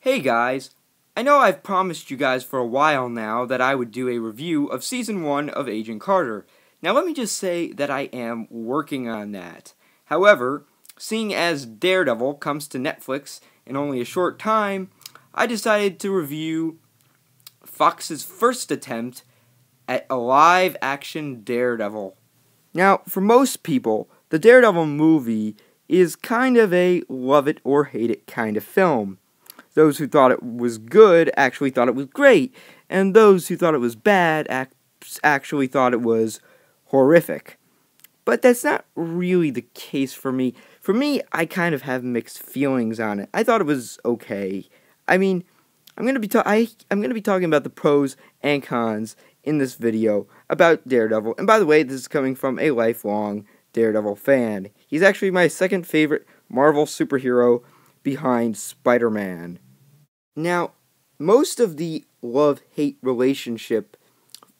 Hey guys, I know I've promised you guys for a while now that I would do a review of Season 1 of Agent Carter. Now let me just say that I am working on that. However, seeing as Daredevil comes to Netflix in only a short time, I decided to review Fox's first attempt at a live-action Daredevil. Now, for most people, the Daredevil movie is kind of a love it or hate it kind of film. Those who thought it was good actually thought it was great, and those who thought it was bad actually thought it was horrific. But that's not really the case for me. For me, I kind of have mixed feelings on it. I thought it was okay. I mean, I'm gonna be talking about the pros and cons in this video about Daredevil. And by the way, this is coming from a lifelong Daredevil fan. He's actually my second favorite Marvel superhero behind Spider-Man. Now, most of the love-hate relationship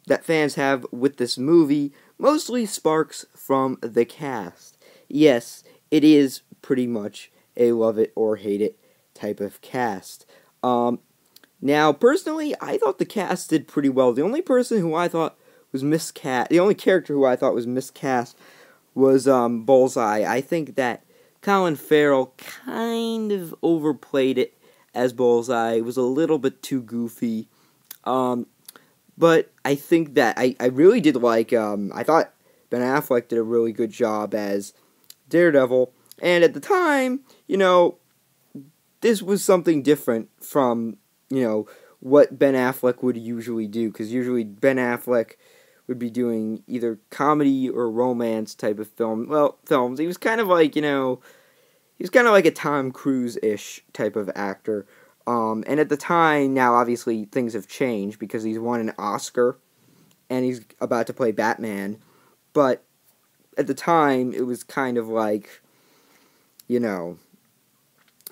that fans have with this movie mostly sparks from the cast. Yes, it is pretty much a love it or hate it type of cast. Now, personally, I thought the cast did pretty well. The only person who I thought was miscast, the only character who I thought was miscast was Bullseye. I think that Colin Farrell kind of overplayed it as Bullseye. It was a little bit too goofy. But I think that I really did like, I thought Ben Affleck did a really good job as Daredevil. And at the time, this was something different from, what Ben Affleck would usually do. Because usually Ben Affleck would be doing either comedy or romance type of films. He was kind of like, he was kind of like a Tom Cruise-ish type of actor. And at the time, now obviously things have changed because he's won an Oscar and he's about to play Batman. But at the time, it was kind of like, it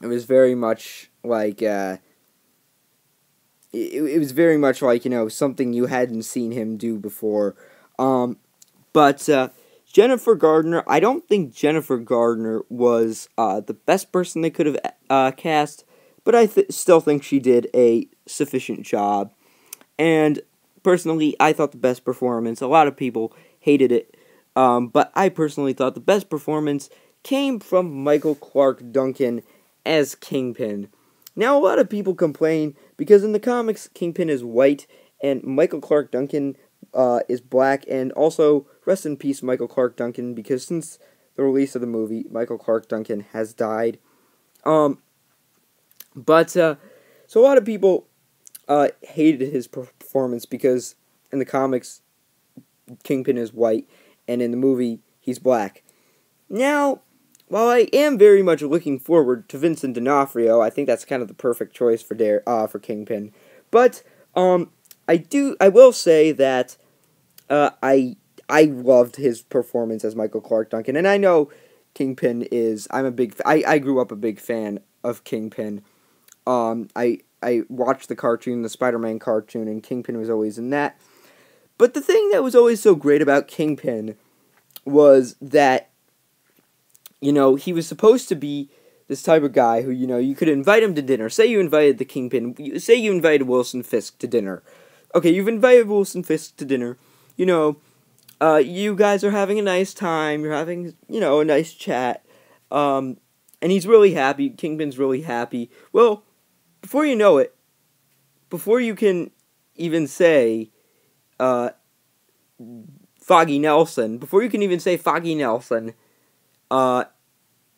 was very much like, it was very much like, something you hadn't seen him do before. But Jennifer Gardner, I don't think Jennifer Gardner was the best person they could have cast, but I still think she did a sufficient job. And personally, I thought the best performance, a lot of people hated it, but I personally thought the best performance came from Michael Clarke Duncan as Kingpin. Now, a lot of people complain because in the comics, Kingpin is white and Michael Clarke Duncan is black, and also, rest in peace, Michael Clarke Duncan, because since the release of the movie, Michael Clarke Duncan has died. So a lot of people hated his performance because in the comics, Kingpin is white, and in the movie, he's black. Now, while I am very much looking forward to Vincent D'Onofrio, I think that's kind of the perfect choice for Kingpin. But I will say that I loved his performance as Michael Clarke Duncan, and I know Kingpin is. I grew up a big fan of Kingpin. I watched the cartoon, the Spider-Man cartoon, and Kingpin was always in that. But the thing that was always so great about Kingpin was that, he was supposed to be this type of guy who, you could invite him to dinner. Say you invited the Kingpin, say you invited Wilson Fisk to dinner. Okay, you've invited Wilson Fisk to dinner, you guys are having a nice time, you're having, a nice chat, and he's really happy, Kingpin's really happy. Well, before you know it, before you can even say, Foggy Nelson,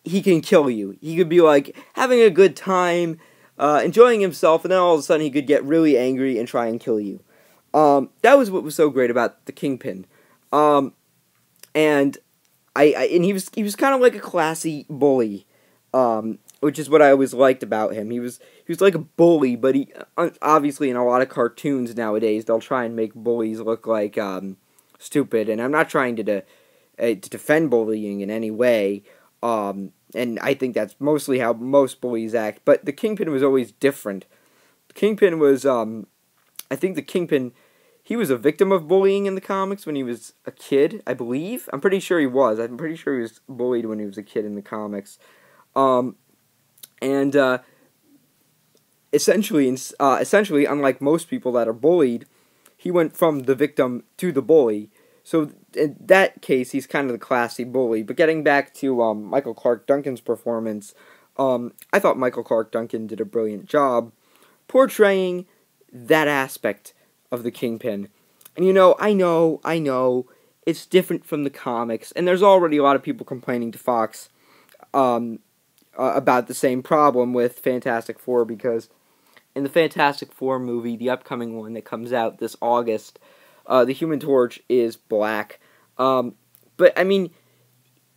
he can kill you. He could be, having a good time, enjoying himself, and then all of a sudden he could get really angry and try and kill you. That was what was so great about the Kingpin. And he was kind of like a classy bully, which is what I always liked about him. He was like a bully, but he, obviously in a lot of cartoons nowadays, they'll try and make bullies look like, stupid, and I'm not trying to defend bullying in any way, and I think that's mostly how most bullies act, but the Kingpin was always different. The Kingpin was, I think the Kingpin, he was a victim of bullying in the comics when he was a kid, I believe. I'm pretty sure he was. I'm pretty sure he was bullied when he was a kid in the comics. And essentially, unlike most people that are bullied, he went from the victim to the bully. So in that case, he's kind of the classy bully. But getting back to Michael Clarke Duncan's performance, I thought Michael Clarke Duncan did a brilliant job portraying that aspect of the Kingpin. And I know, it's different from the comics, and there's already a lot of people complaining to Fox about the same problem with Fantastic Four, because in the Fantastic Four movie, the upcoming one that comes out this August, the Human Torch is black. But I mean,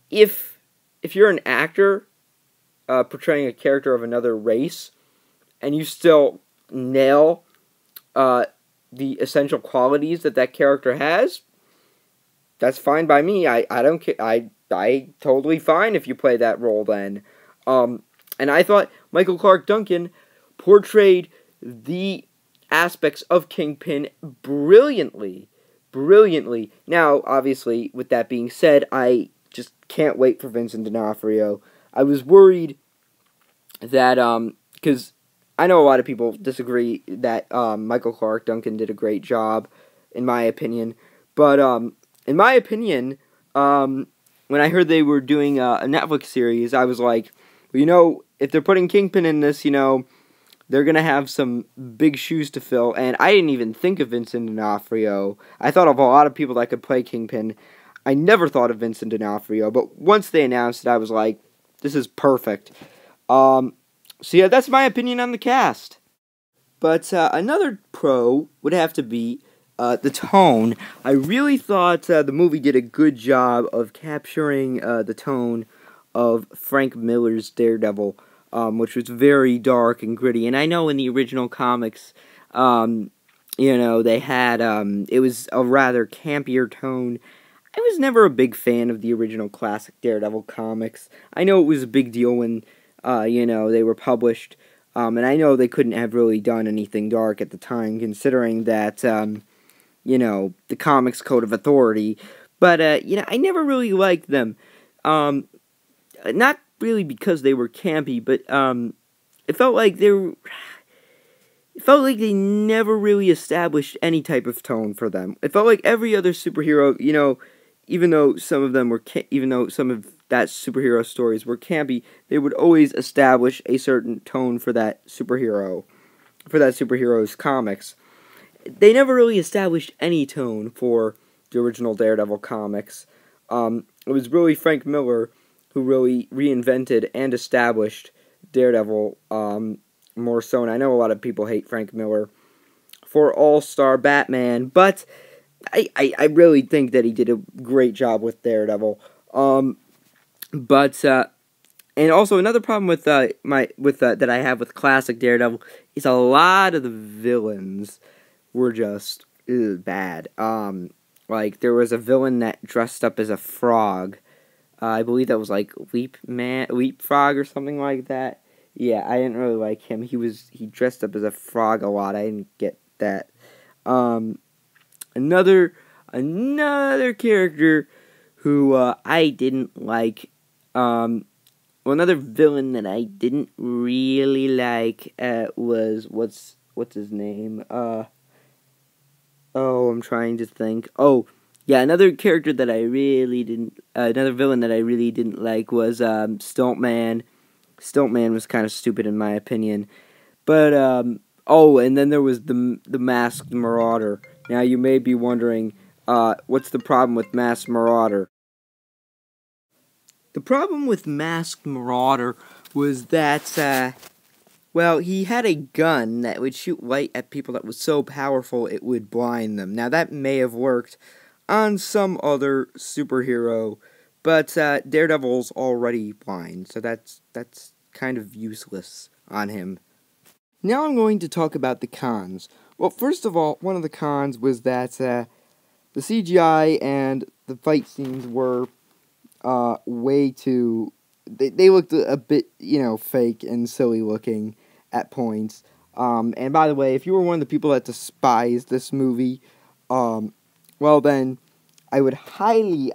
if you're an actor portraying a character of another race, and you still nail the essential qualities that character has, that's fine by me. I don't care. I totally fine if you play that role then. And I thought Michael Clarke Duncan portrayed the aspects of Kingpin brilliantly. Brilliantly. Now, obviously, with that being said, I just can't wait for Vincent D'Onofrio. I was worried that, because I know a lot of people disagree that Michael Clarke Duncan did a great job, in my opinion. But, in my opinion, when I heard they were doing a Netflix series, I was like, well, if they're putting Kingpin in this, they're going to have some big shoes to fill. And I didn't even think of Vincent D'Onofrio. I thought of a lot of people that could play Kingpin. I never thought of Vincent D'Onofrio. But once they announced it, I was like, this is perfect. So yeah, that's my opinion on the cast. But another pro would have to be the tone. I really thought the movie did a good job of capturing the tone of Frank Miller's Daredevil, which was very dark and gritty. And I know in the original comics, they had, it was a rather campier tone. I was never a big fan of the original classic Daredevil comics. I know it was a big deal when, they were published. And I know they couldn't have really done anything dark at the time, considering that, the Comics Code of Authority. But, I never really liked them. Not really because they were campy, but it felt like they never really established any type of tone for them. It felt like every other superhero, even though some of that superhero stories were campy, they would always establish a certain tone for that superhero's comics. They never really established any tone for the original Daredevil comics. It was really Frank Miller who really reinvented and established Daredevil more so. And I know a lot of people hate Frank Miller for All-Star Batman, but I really think that he did a great job with Daredevil. And also another problem with that I have with classic Daredevil is a lot of the villains were just bad. Like there was a villain that dressed up as a frog. I believe that was like Leapfrog or something like that. Yeah, I didn't really like him. He dressed up as a frog a lot. I didn't get that. Another character who I didn't like. Another villain that I didn't really like was what's his name? I'm trying to think. Oh, yeah, another character that I really didn't, another villain that I really didn't like was Stuntman. Stuntman was kind of stupid in my opinion. But and then there was the Masked Marauder. Now you may be wondering, what's the problem with Masked Marauder? The problem with Masked Marauder was that, he had a gun that would shoot light at people that was so powerful it would blind them. Now that may have worked on some other superhero, but Daredevil's already blind, so that's kind of useless on him. Now I'm going to talk about the cons. Well, first of all, one of the cons was that the CGI and the fight scenes were way too... They looked a bit, fake and silly looking at points. And by the way, if you were one of the people that despised this movie, well then, I would highly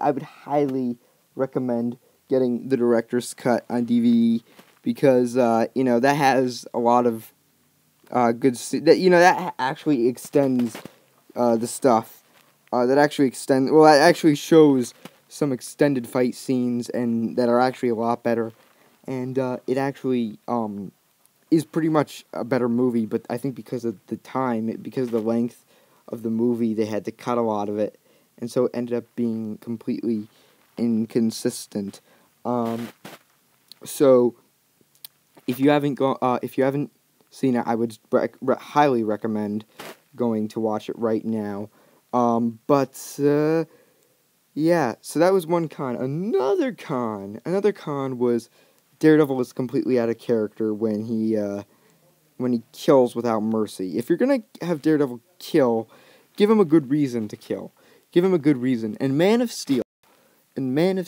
recommend getting the director's cut on DVD, because, that has a lot of that actually extends the stuff. That actually shows some extended fight scenes and that are actually a lot better. And it actually is pretty much a better movie, but I think because of the time, because of the length of the movie, they had to cut a lot of it, and so it ended up being completely inconsistent. So if you haven't seen it, I would highly recommend going to watch it right now. Yeah, so that was one con. Another con was Daredevil is completely out of character when he kills without mercy. If you're gonna have Daredevil kill, give him a good reason to kill. Give him a good reason. And in Man of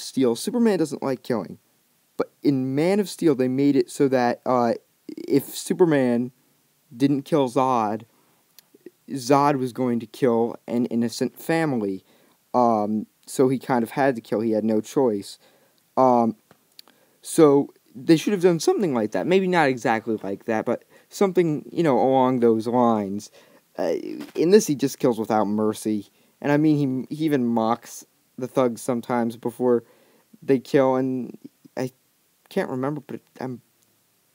Steel, Superman doesn't like killing, but in Man of Steel they made it so that if Superman didn't kill Zod, Zod was going to kill an innocent family. So he kind of had to kill. He had no choice. So they should have done something like that. Maybe not exactly like that, but something, along those lines. In this, he just kills without mercy. And I mean, he even mocks the thugs sometimes before they kill. And I can't remember, but I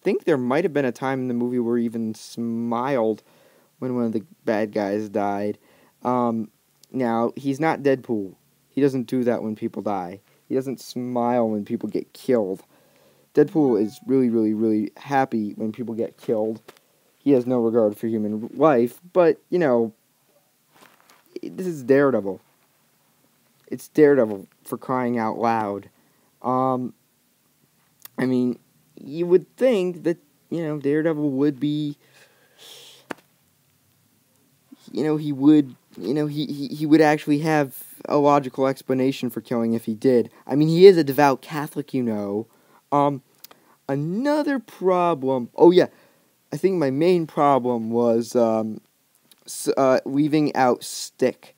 think there might have been a time in the movie where he even smiled when one of the bad guys died. Now, he's not Deadpool. He doesn't do that when people die. He doesn't smile when people get killed. Deadpool is really, really, really happy when people get killed. He has no regard for human life, but, this is Daredevil. It's Daredevil, for crying out loud. I mean, you would think that, Daredevil would be, he would actually have a logical explanation for killing if he did. I mean, he is a devout Catholic, Another problem... Oh, yeah. I think my main problem was leaving out Stick.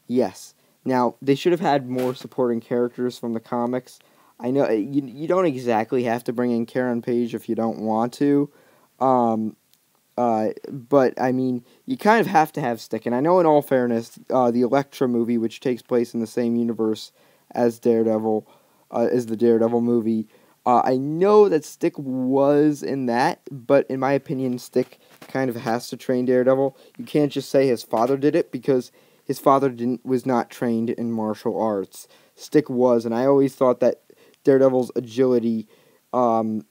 Yes. Now, they should have had more supporting characters from the comics. I know you don't exactly have to bring in Karen Page if you don't want to. But, I mean, you kind of have to have Stick. And I know, in all fairness, the Elektra movie, which takes place in the same universe as Daredevil, is the Daredevil movie. I know that Stick was in that, but in my opinion, Stick kind of has to train Daredevil. You can't just say his father did it, because his father was not trained in martial arts. Stick was, and I always thought that Daredevil's agility, I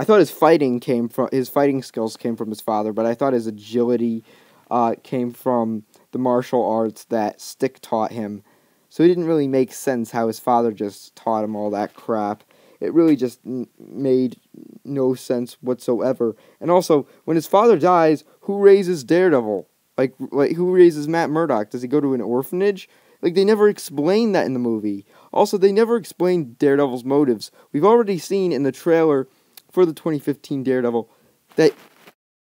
thought his fighting skills came from his father, but I thought his agility came from the martial arts that Stick taught him. So it didn't really make sense how his father just taught him all that crap. It really just made no sense whatsoever. And also, when his father dies, who raises Daredevil? Like who raises Matt Murdock? Does he go to an orphanage? Like, they never explained that in the movie. Also, they never explained Daredevil's motives. We've already seen in the trailer for the 2015 Daredevil that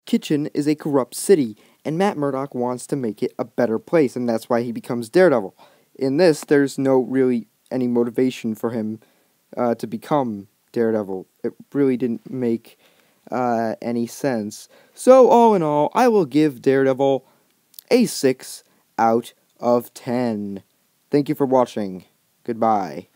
Kitchen is a corrupt city, and Matt Murdock wants to make it a better place, and that's why he becomes Daredevil. In this, there's no really any motivation for him to become Daredevil. It really didn't make any sense. So, all in all, I will give Daredevil a 6 out of 10. Thank you for watching. Goodbye.